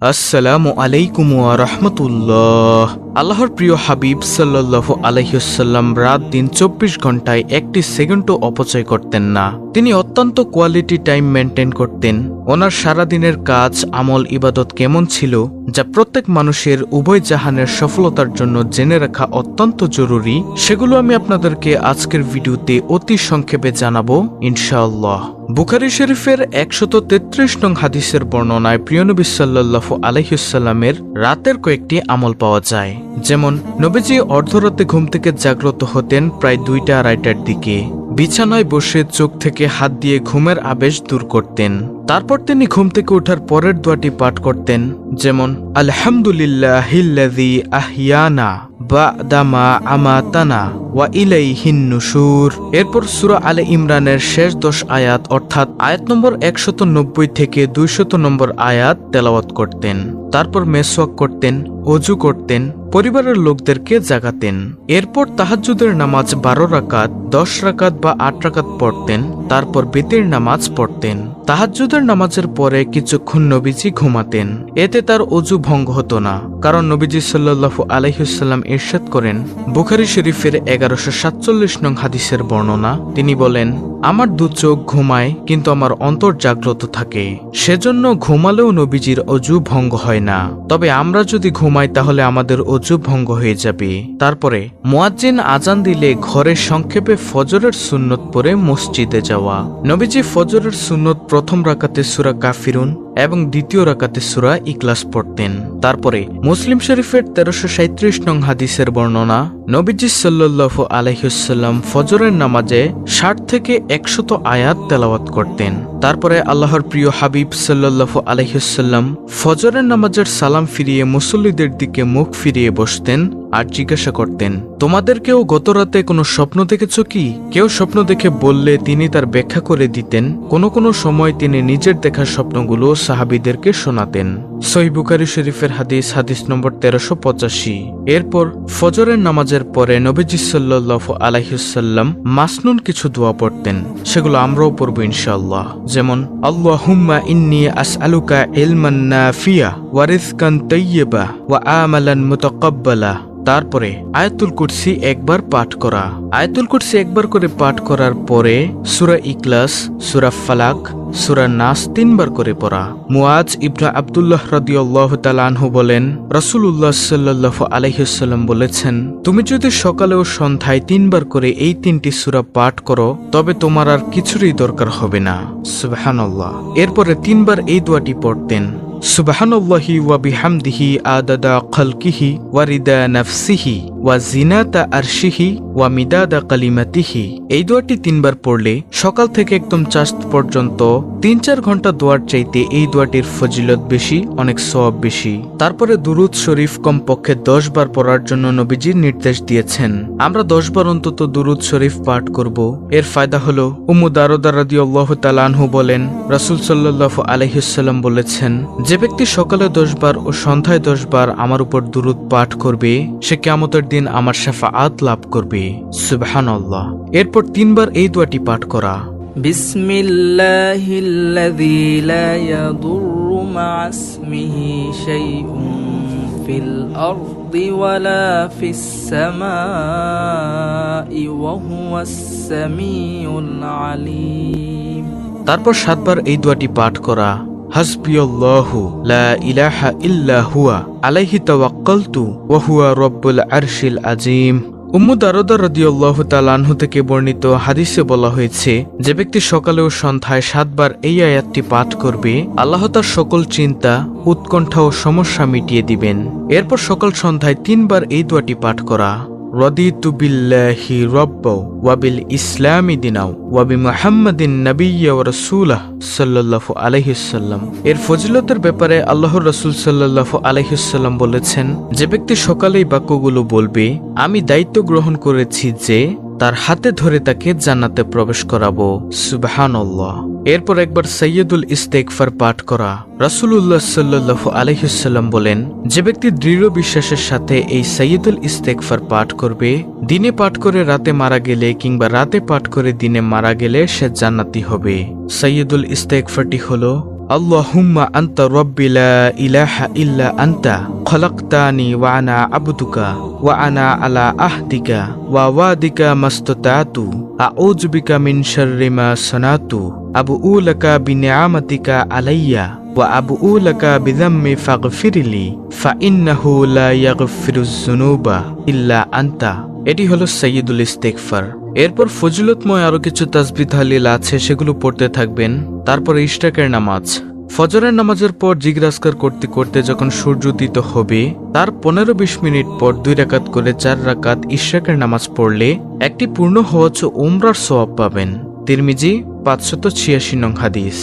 আসসালামু আলাইকুম ওয়া রাহমাতুল্লাহ। আল্লাহর প্রিয় হাবিব সাল্লাল্লাহু আলাইহি ওয়াসাল্লাম রাত দিন 24 ঘন্টায় একটি সেকেন্ডও অপচয় করতেন না। তিনি অত্যন্ত কোয়ালিটি টাইম মেনটেন করতেন। ওনার সারাদিনের কাজ, আমল, ইবাদত কেমন ছিল যা প্রত্যেক মানুষের উভয় জাহানের সফলতার জন্য জেনে রাখা অত্যন্ত জরুরি, সেগুলো আমি আপনাদেরকে আজকের ভিডিওতে অতি সংক্ষেপে জানাবো ইনশাআল্লাহ। বুখারী শরীফের 133 নং হাদিসের বর্ণনায় প্রিয় নবী সাল্লাল্লাহু আলাইহি ওয়াসাল্লামের রাতের কয়েকটি আমল পাওয়া যায়। যেমন, নবীজি অর্ধরাতে ঘুম থেকে জাগ্রত হতেন প্রায় 2টা-2:30টার দিকে। বিছানায় বসে চোখ থেকে হাত দিয়ে ঘুমের আবেশ দূর করতেন। তারপর তিনি ঘুম থেকে ওঠার পরের দোয়াটি পাঠ করতেন, যেমন আলহামদুলিল্লাহিল্লাযী আহিয়ানা বা'দা মা আমাতানা ওয়া ইলাইহিন নুশুর। এরপর সূরা আলে ইমরানের শেষ 10 আয়াত অর্থাৎ আয়াত নম্বর 190 থেকে 200 নম্বর আয়াত তেলাওয়াত করতেন। তারপর মেসওয়াক করতেন, ওযু করতেন, পরিবারের লোকদেরকে জাগাতেন। এরপর তাহাজ্জুদের নামাজ 12 রাকাত, 10 রাকাত বা 8 রাকাত পড়তেন। তারপর বিতির নামাজ পড়তেন। তাহাজ্জুদের নামাজের পরে কিছুক্ষণ নবীজি ঘুমাতেন। এতে তার ওযু ভঙ্গ হতো না, কারণ নবীজি সাল্লাল্লাহু আলাইহি ওয়াসাল্লাম ইরশাদ করেন, বুখারী শরীফের 1147 নং হাদিসের বর্ণনা, তিনি বলেন, আমার দু চোখ ঘুমায় কিন্তু আমার অন্তর জাগ্রত থাকে, সেজন্য ঘুমালেও নবীজির ওযু ভঙ্গ হয় না। তবে আমরা যদি ঘুমাই তাহলে আমাদের ওযু ভঙ্গ হয়ে যাবে। তারপরে মুয়াজ্জিন আজান দিলে ঘরে সংক্ষেপে ফজরের সুন্নত পড়ে মসজিদে যাওয়া। নবীজি ফজরের সুন্নত প্রথম রাকাতে সূরা কাফিরুন এবং দ্বিতীয় রাকাতে সূরা ইখলাস পড়তেন। তারপরে মুসলিম শরীফের 1337 নং হাদিসের বর্ণনা, নবীজি সাল্লাল্লাহু আলাইহি ওয়াসাল্লাম ফজরের নামাজে 60 থেকে 100 আয়াত তেলাওয়াত করতেন। তারপরে আল্লাহর প্রিয় হাবিব সাল্লাল্লাহু আলাইহি ওয়াসাল্লাম ফজরের নামাজের সালাম ফিরিয়ে মুসল্লিদের দিকে মুখ ফিরিয়ে বসতেন আর জিজ্ঞাসা করতেন, তোমাদেরকেও গত রাতে কোনো স্বপ্ন দেখেছো কি? কেউ স্বপ্ন দেখে বললে তিনি তার ব্যাখ্যা করে দিতেন। কোনো সময় তিনি নিজের দেখা স্বপ্নগুলো সাহাবীদেরকে শোনাতেন। সহিহ বুখারী শরীফের হাদিস নম্বর 1385। এরপর ফজরের নামাজের পরে নবীজি সাল্লাল্লাহু আলাইহি ওয়াসাল্লাম মাসনুন কিছু দোয়া পড়তেন, সেগুলো আমরাও পড়ব ইনশাআল্লাহ। যেমন, আল্লাহুম্মা ইন্নী আসআলুকা ইলমান নাফিয়া ওয়া রিজকান তাইয়্যিবা ওয়া আমালান মুতাকাব্বালা। তারপরে আয়াতুল কুরসি একবার পাঠ করা। আয়াতুল কুরসি একবার করে পাঠ করার পরে সূরা ইখলাস, সূরা ফালাক, সূরা নাস 3 বার করে পড়া। মুআজ ইবনে আব্দুল্লাহ রাদিয়াল্লাহু তাআলা আনহু বলেন, রাসূলুল্লাহ সাল্লাল্লাহু আলাইহি ওয়াসাল্লাম বলেছেন, তুমি যদি সকালে ও সন্ধ্যায় 3 বার করে এই 3টি সূরা পাঠ করো তবে তোমার আর কিছুরই দরকার হবে না। সুবহানাল্লাহ। এরপরে 3 বার এই দোয়াটি পড়তেন, সুবহানাল্লাহি ওয়া বিহামদিহি আদাদা খালকিহি ওয়া রিদা নাফসিহি ওয়া জিনাতা আরশিহি ওয়া মিদাদা কালিমাতিহি। এই দোয়াটি 3 বার পড়লে সকাল থেকে একদম চাঁদ পর্যন্ত 3-4 ঘন্টা দোয়ার চাইতে এই দোয়াটির ফজিলত বেশি, অনেক সওয়াব বেশি। তারপরে দুরূদ শরীফ কমপক্ষে 10 বার পড়ার জন্য নবীজি নির্দেশ দিয়েছেন। আমরা 10 বার অন্তত দুরূদ শরীফ পাঠ করব। এর ফায়দা হলো, উম্মু দারদা রাদিয়াল্লাহু তাআলা আনহু বলেন, রাসূল সাল্লাল্লাহু আলাইহি ওয়াসাল্লাম বলেছেন, যে ব্যক্তি সকালে 10 বার ও সন্ধ্যায় 10 বার আমার উপর দুরূদ পাঠ করবে সে কিয়ামতের দিন আমার শাফাআত লাভ করবে। সুবহানাল্লাহ। এরপর 3 বার এই দোয়াটি পাঠ করা, বিসমিল্লাহিল্লাযী লা ইয়াদুররু মা'a ইসমিহি শাইউন ফিল আরদি ওয়ালা ফিস সামাই ওয়া হুয়াস সামিউল আলীম। তারপর 7 বার এই দোয়াটি পাঠ করা, হাসবিয়াল্লাহু লা ইলাহা ইল্লা হুয়া আলাইহি তাওয়াক্কালতু ওয়া হুয়া রাব্বুল আরশিল আযীম। উম্মু দারদা রাদিয়াল্লাহু তাআলা আনহা থেকে বর্ণিত হাদিসে বলা হয়েছে, যে ব্যক্তি সকালে ও সন্ধ্যায় 7 বার এই আয়াতটি পাঠ করবে আল্লাহ তার সকল চিন্তা, উৎকণ্ঠা ও সমস্যা মিটিয়ে দিবেন। এরপর সকাল সন্ধ্যায় 3 বার এই দোয়াটি পাঠ করা, রাদিতু বিল্লাহি রাব্বাও ওয়া বিল ইসলামি দিনাও ওয়া বিমুহাম্মাদিন নাবিয়্যা ওয়া রাসূলাহ সাল্লাল্লাহু আলাইহি ওয়াসাল্লাম। এর ফজিলতের ব্যাপারে আল্লাহর রাসূল সাল্লাল্লাহু আলাইহি ওয়াসাল্লাম বলেছেন, যে ব্যক্তি সকালেই বাক্যগুলো বলবে আমি দায়িত্ব গ্রহণ করেছি যে তার হাতে ধরে তাকে জান্নাতে প্রবেশ করাবো। সুবহানাল্লাহ। এরপর একবার সাইয়্যিদুল ইস্তেগফার পাঠ করা। রাসূলুল্লাহ সাল্লাল্লাহু আলাইহি ওয়াসাল্লাম বলেন, যে ব্যক্তি দৃঢ় বিশ্বাসের সাথে এই সাইয়্যিদুল ইস্তেগফার পাঠ করবে, দিনে পাঠ করে রাতে মারা গেলে কিংবা রাতে পাঠ করে দিনে মারা গেলে সে জান্নাতি হবে। সাইয়্যিদুল ইস্তেগফারটি হলো, আল্লাহুম্মা আনতা রাব্বি লা ইলাহা ইল্লা আনতা খলাকতানি ওয়া আনা আবদুকা ওয়া আনা আলা আহদিকা ওয়া ওয়াদিকা মাস্তাতাতু আউযু বিকা মিন শাররি মা সানাতু আবুউ লাকা বিনিআমাতিকা আলাইয়া ওয়া আবুউ লাকা বিযাম্মি ফাগফিরলি ফাইন্নাহু লা ইয়াগফিরুয যুনুবা ইল্লা আনতা। এটি হলো সাইয়্যিদুল ইস্তিগফার। এরপর ফজিলতময় আরো কিছু তাসবিহ তাহলিল আছে, সেগুলো পড়তে থাকবেন। তারপর ইশরাকের নামাজ। ফজরের নামাজের পর জিগরাজকার করতে করতে যখন সূর্য উদিত হবে তার 15-20 মিনিট পর 2 রাকাত করে 4 রাকাত ইশরাকের নামাজ পড়লে একটি পূর্ণ হজ ও উমরার সওয়াব পাবেন। তিরমিজি 586 নং হাদিস।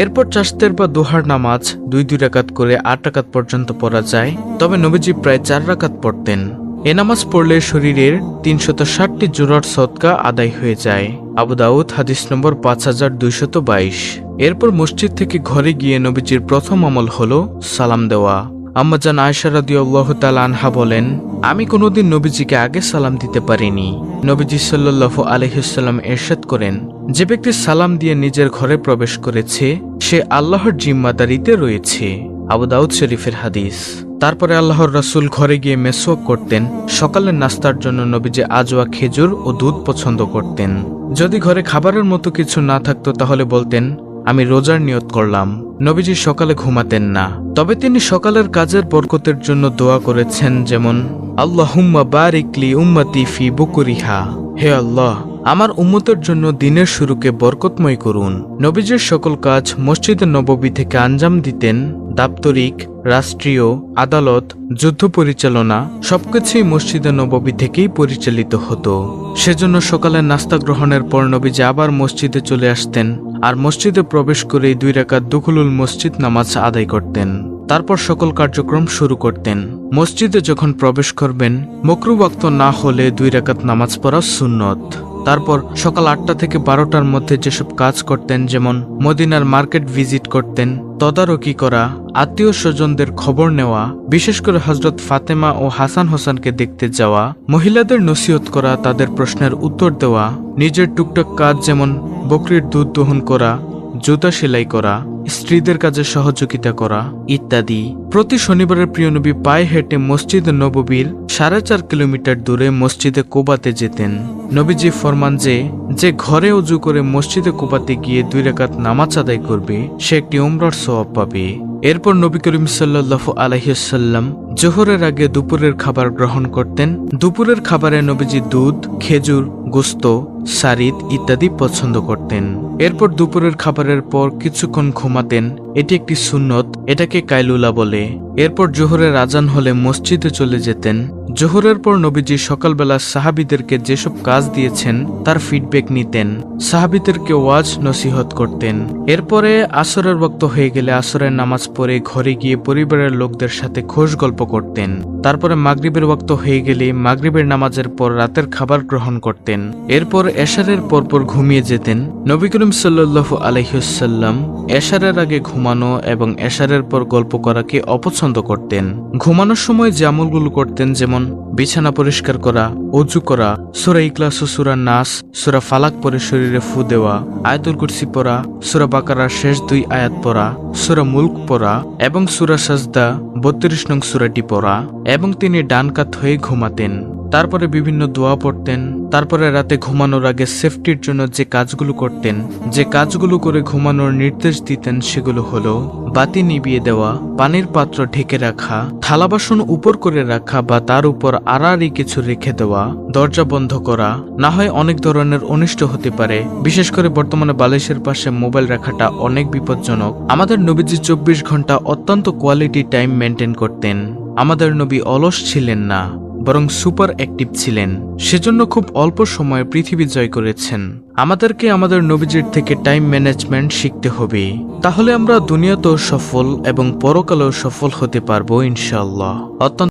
এরপর চাশতের বা দোহার নামাজ 2 রাকাত করে 8 রাকাত পর্যন্ত পড়া যায়, তবে নবীজি প্রায় 4 রাকাত পড়তেন। এ নামাজ পড়লে শরীরের 360টি জোড়ার সদকা আদায় হয়ে যায়। আবু দাউদ হাদিস নম্বর 5222। এরপর মসজিদ থেকে ঘরে গিয়ে নবীজির প্রথম আমল হলো সালাম দেওয়া। আম্মাজান আয়েশা রাদিয়াল্লাহু তাআলা আনহা বলেন, আমি কোনোদিন নবীজিকে আগে সালাম দিতে পারিনি। নবীজি সাল্লাল্লাহু আলাইহি ওয়াসাল্লাম ইরশাদ করেন, যে ব্যক্তি সালাম দিয়ে নিজের ঘরে প্রবেশ করেছে সে আল্লাহর জিম্মাদারিতে রয়েছে। আবু দাউদ শরীফের হাদিস। তারপরে আল্লাহর রাসূল ঘরে গিয়ে মেসওয়াক করতেন। সকালের নাস্তার জন্য নবীজি আজওয়া, খেজুর ও দুধ পছন্দ করতেন। যদি ঘরে খাবারের মতো কিছু না থাকতো তাহলে বলতেন, আমি রোজার নিয়ত করলাম। নবীজি সকালে ঘুমাতেন না, তবে তিনি সকালের কাজের বরকতের জন্য দোয়া করেছেন, যেমন আল্লাহুম্মা বারিক লি উম্মতি ফি বুকুরিহা, হে আল্লাহ আমার উম্মতের জন্য দিনের শুরুকে বরকতময় করুন। নবীজির সকল কাজ মসজিদে নববী থেকে আঞ্জাম দিতেন। দাপ্তরিক, রাষ্ট্রীয়, আদালত, যুদ্ধ পরিচালনা সবকিছুই মসজিদে নববী থেকেই পরিচালিত হতো। সেজন্য সকালের নাস্তা গ্রহণের পর নবীজি আবার মসজিদে চলে আসতেন আর মসজিদে প্রবেশ করেই 2 রাকাত দুখুলুল মসজিদ নামাজ আদায় করতেন। তারপর সকল কার্যক্রম শুরু করতেন। মসজিদে যখন প্রবেশ করবেন মাকরুহ ওয়াক্ত না হলে 2 রাকাত নামাজ পড়া সুন্নত। তারপর সকাল 8টা থেকে 12টার মধ্যে যেসব কাজ করতেন, যেমন মদিনার মার্কেট ভিজিট করতেন, তদারকি করা, আত্মীয় স্বজনদের খবর নেওয়া, বিশেষ করে হযরত ফাতেমা ও হাসান হোসেনকে দেখতে যাওয়া, মহিলাদের নসিহত করা, তাদের প্রশ্নের উত্তর দেওয়া, নিজের টুকটাক কাজ যেমন বকরির দুধ দহন করা, জুতা সেলাই করা, স্ত্রীদের কাজে সহযোগিতা করা ইত্যাদি। প্রতি শনিবারের প্রিয় নবী পায়ে হেঁটে মসজিদে নববীর 4.5 কিলোমিটার দূরে মসজিদে কুবাতে যেতেন। নবীজি ফরমান যে ঘরে ওযু করে মসজিদে কুবাতে গিয়ে 2 রাকাত নামাজ আদায় করবে সে একটি উমরার সওয়াব পাবে। এরপর নবী করিম সাল্লাল্লাহু আলাইহি ওয়াসাল্লাম জোহরের আগে দুপুরের খাবার গ্রহণ করতেন। দুপুরের খাবারে নবীজি দুধ, খেজুর, গোশত, সারিদ ইত্যাদি পছন্দ করতেন। এরপর দুপুরের খাবারের পর কিছুক্ষণ ঘুমাতেন, এটি একটি সুন্নত, এটাকে কাইলুলা বলে। এরপর জোহরের আজান হলে মসজিদে চলে যেতেন। জোহরের পর নবীজি সকালবেলা সাহাবীদেরকে যেসব কাজ দিয়েছেন তার ফিডব্যাক নিতেন, সাহাবীদেরকে ওয়াজ নসিহত করতেন। এরপরে আসরের ওয়াক্ত হয়ে গেলে আসরের নামাজ পড়ে ঘরে গিয়ে পরিবারের লোকদের সাথে খোশ গল্প করতেন। তারপরে মাগরিবের ওয়াক্ত হয়ে গেলে মাগরিবের নামাজের পর রাতের খাবার গ্রহণ করতেন। এরপর এশারের পরপর ঘুমিয়ে যেতেন। নবী করিম সাল্লাল্লাহু আলাইহি ওয়াসাল্লাম এশারের আগে ঘুমানো এবং এশারের পর গল্প করাকে অপছন্দ করতেন। ঘুমানোর সময় যে আমলগুলো করতেন, যেমন বিছানা পরিষ্কার করা, ওযু করা, সূরা ইখলাস ও সূরা নাস, সূরা ফালাক পড়ে শরীরে ফু দেওয়া, আয়াতুল কুরসি পড়া, সূরা বাকারার শেষ 2 আয়াত পড়া, সূরা মুলক পড়া এবং সূরা সাজদা 32 নং সূরাটি পড়া, এবং তিনি ডান কাত হয়ে ঘুমাতেন। তারপরে বিভিন্ন দোয়া পড়তেন। তারপরে রাতে ঘুমানোর আগে সেফটির জন্য যে কাজগুলো করতেন, যে কাজগুলো করে ঘুমানোর নির্দেশ দিতেন সেগুলো হলো বাতি নিভিয়ে দেওয়া, পানির পাত্র ঢেকে রাখা, থালা বাসন উপর করে রাখা বা তার উপর আড়াআড়ি কিছু রেখে দেওয়া, দরজা বন্ধ করা, না হয় অনেক ধরনের অনিষ্ট হতে পারে। বিশেষ করে বর্তমানে বালিশের পাশে মোবাইল রাখাটা অনেক বিপজ্জনক। আমাদের নবীজি 24 ঘন্টা অত্যন্ত কোয়ালিটি টাইম মেনটেন করতেন। আমাদের নবী অলস ছিলেন না, বরং সুপার অ্যাক্টিভ ছিলেন। সেজন্য খুব অল্প সময়ে পৃথিবী জয় করেছেন। আমাদেরকে আমাদের নবীজির থেকে টাইম ম্যানেজমেন্ট শিখতে হবে, তাহলে আমরা দুনিয়াতেও সফল এবং পরকালেও সফল হতে পারবো ইনশাআল্লাহ।